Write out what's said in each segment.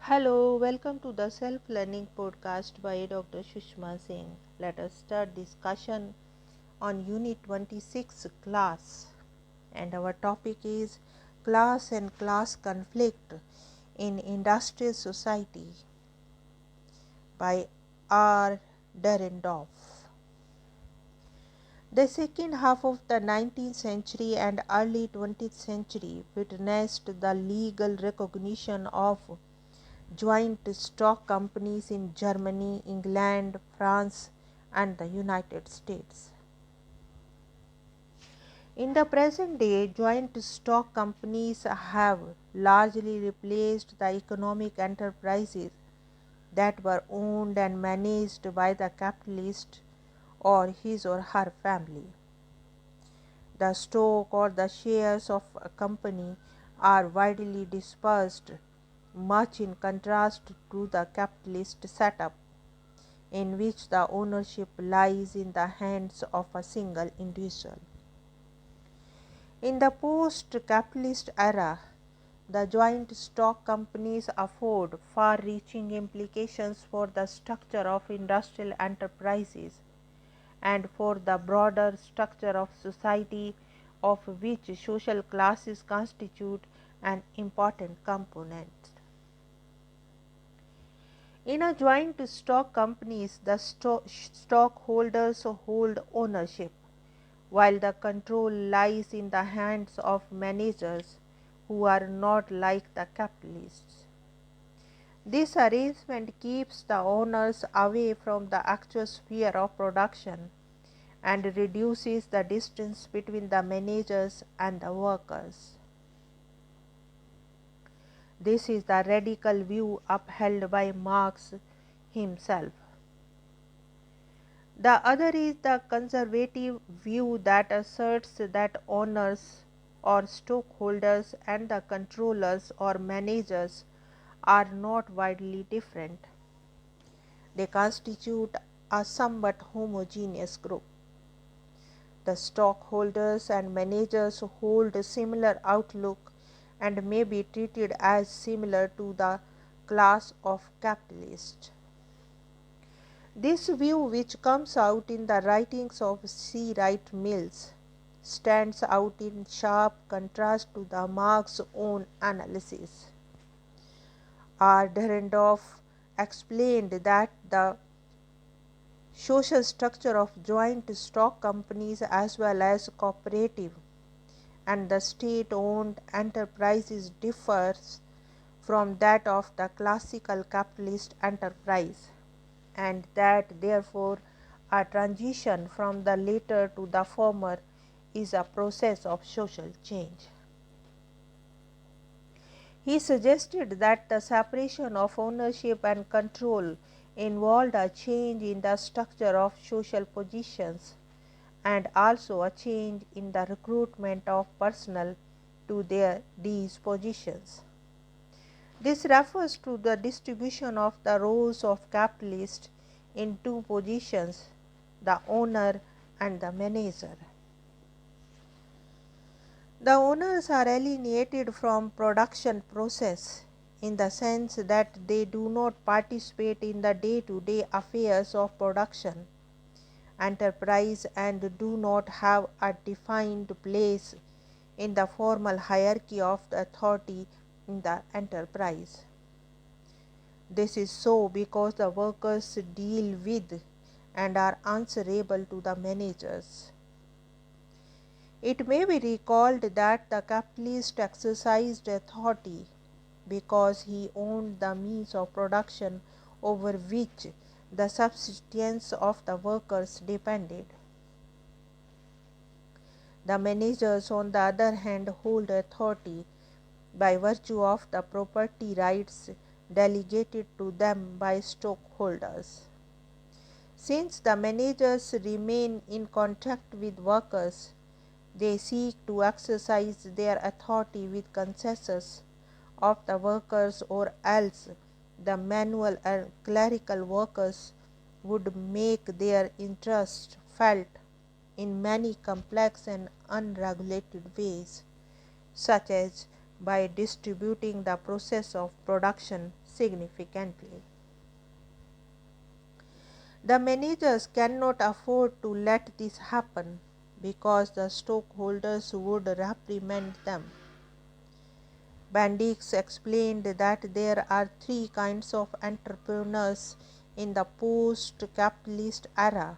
Hello, welcome to the self-learning podcast by Dr. Sushma Singh. Let us start discussion on Unit 26 class, and our topic is class and class conflict in industrial society by R. Derendorf. The second half of the 19th century and early 20th century witnessed the legal recognition of joint stock companies in Germany, England, France, and the United States. In the present day, joint stock companies have largely replaced the economic enterprises that were owned and managed by the capitalist or his or her family. The stock or the shares of a company are widely dispersed, much in contrast to the capitalist setup, in which the ownership lies in the hands of a single individual. In the post-capitalist era, the joint stock companies afford far-reaching implications for the structure of industrial enterprises and for the broader structure of society, of which social classes constitute an important component. In a joint stock companies, the stockholders hold ownership, while the control lies in the hands of managers who are not like the capitalists. This arrangement keeps the owners away from the actual sphere of production and reduces the distance between the managers and the workers. This is the radical view upheld by Marx himself. The other is the conservative view that asserts that owners or stockholders and the controllers or managers are not widely different. They constitute a somewhat homogeneous group. The stockholders and managers hold a similar outlook and may be treated as similar to the class of capitalists. This view, which comes out in the writings of C. Wright Mills, stands out in sharp contrast to the Marx's own analysis. R. Derendorf explained that the social structure of joint stock companies as well as cooperative and the state-owned enterprises differs from that of the classical capitalist enterprise, and that therefore a transition from the latter to the former is a process of social change. He suggested that the separation of ownership and control involved a change in the structure of social positions and also a change in the recruitment of personnel to these positions. This refers to the distribution of the roles of capitalists in two positions, the owner and the manager. The owners are alienated from production process in the sense that they do not participate in the day-to-day affairs of production enterprise and do not have a defined place in the formal hierarchy of the authority in the enterprise. This is so because the workers deal with and are answerable to the managers. It may be recalled that the capitalist exercised authority because he owned the means of production over which the subsistence of the workers depended. The managers, on the other hand, hold authority by virtue of the property rights delegated to them by stockholders. Since the managers remain in contact with workers, they seek to exercise their authority with consensus of the workers, or else the manual and clerical workers would make their interest felt in many complex and unregulated ways, such as by distributing the process of production significantly. The managers cannot afford to let this happen because the stockholders would reprimand them. Bendix explained that there are three kinds of entrepreneurs in the post-capitalist era: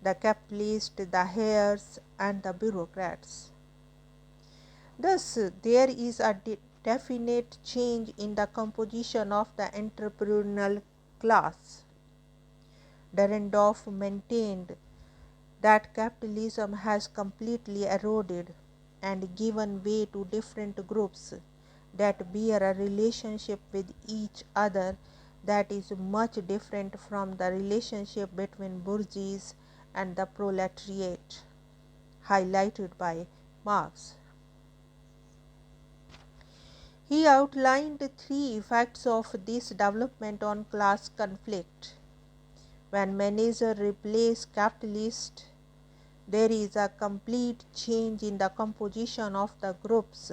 the capitalists, the heirs, and the bureaucrats. Thus, there is a definite change in the composition of the entrepreneurial class. Dahrendorf maintained that capitalism has completely eroded and given way to different groups that bear a relationship with each other that is much different from the relationship between bourgeoisie and the proletariat, highlighted by Marx. He outlined three effects of this development on class conflict. When managers replace capitalists, there is a complete change in the composition of the groups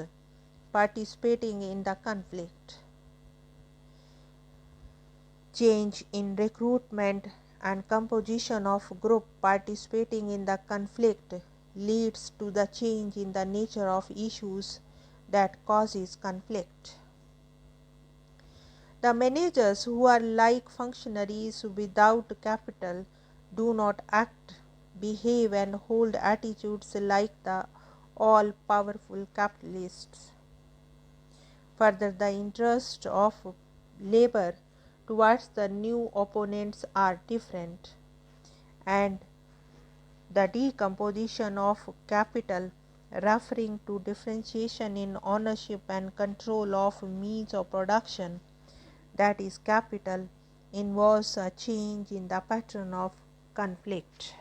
participating in the conflict. Change in recruitment and composition of group participating in the conflict leads to the change in the nature of issues that causes conflict. The managers, who are like functionaries without capital, do not act, behave, and hold attitudes like the all-powerful capitalists. Further, the interests of labor towards the new opponents are different, and the decomposition of capital, referring to differentiation in ownership and control of means of production, that is capital, involves a change in the pattern of conflict.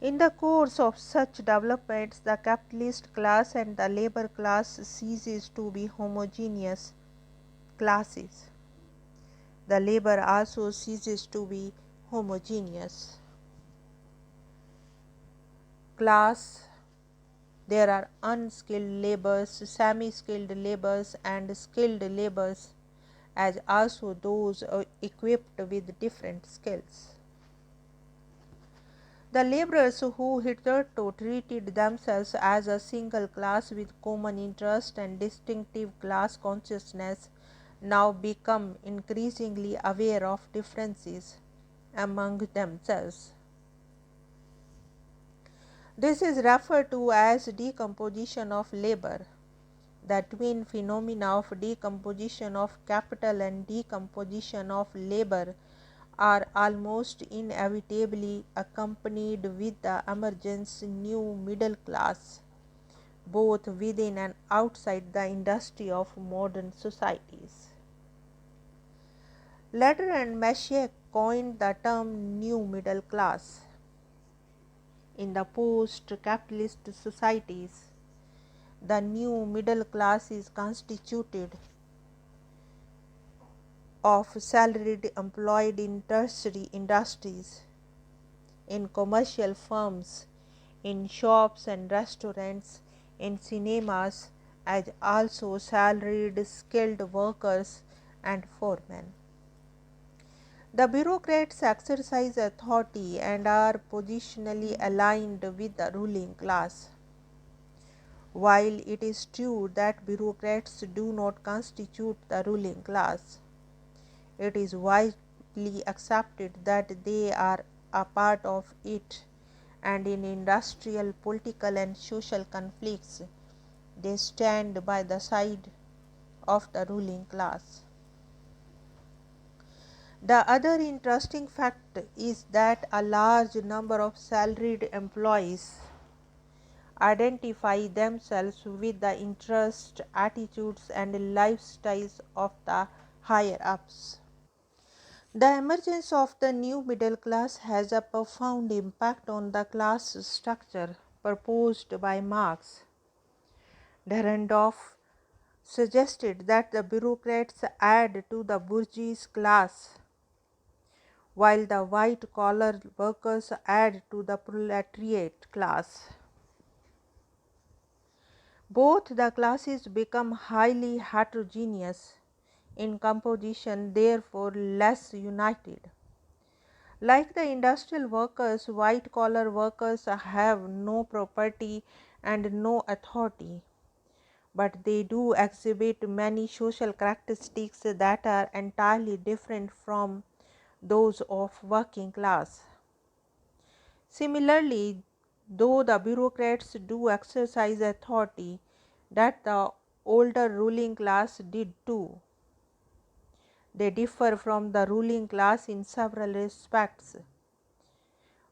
In the course of such developments, the capitalist class and the labor class ceases to be homogeneous classes. The labor also ceases to be homogeneous class. There are unskilled laborers, semi-skilled laborers, and skilled laborers, as also those equipped with different skills. The laborers, who hitherto treated themselves as a single class with common interest and distinctive class consciousness, now become increasingly aware of differences among themselves. This is referred to as decomposition of labor. The twin phenomena of decomposition of capital and decomposition of labor are almost inevitably accompanied with the emergence new middle class, both within and outside the industry of modern societies. Leder and Maciek coined the term new middle class. In the post-capitalist societies, the new middle class is constituted of salaried employed in tertiary industries, in commercial firms, in shops and restaurants, in cinemas, as also salaried skilled workers and foremen. The bureaucrats exercise authority and are positionally aligned with the ruling class. While it is true that bureaucrats do not constitute the ruling class, it is widely accepted that they are a part of it, and in industrial, political, and social conflicts, they stand by the side of the ruling class. The other interesting fact is that a large number of salaried employees identify themselves with the interests, attitudes, and lifestyles of the higher ups. The emergence of the new middle class has a profound impact on the class structure proposed by Marx. Dahrendorf suggested that the bureaucrats add to the bourgeois class, while the white-collar workers add to the proletariat class. Both the classes become highly heterogeneous in composition, therefore less united. Like the industrial workers, white collar workers have no property and no authority, but they do exhibit many social characteristics that are entirely different from those of working class. Similarly, though the bureaucrats do exercise authority that the older ruling class did too, they differ from the ruling class in several respects.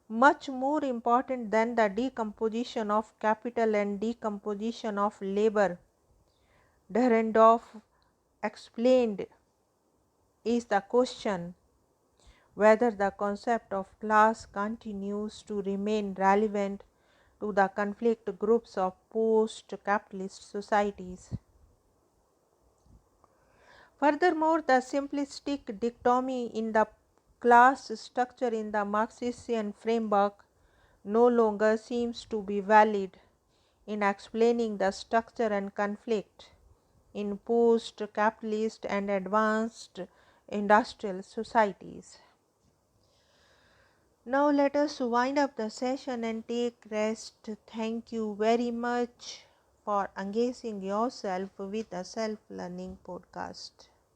Much more important than the decomposition of capital and decomposition of labor, Dahrendorf explained, is the question whether the concept of class continues to remain relevant to the conflict groups of post-capitalist societies. Furthermore, the simplistic dichotomy in the class structure in the Marxian framework no longer seems to be valid in explaining the structure and conflict in post-capitalist and advanced industrial societies. Now let us wind up the session and take rest. Thank you very much for engaging yourself with the self-learning podcast.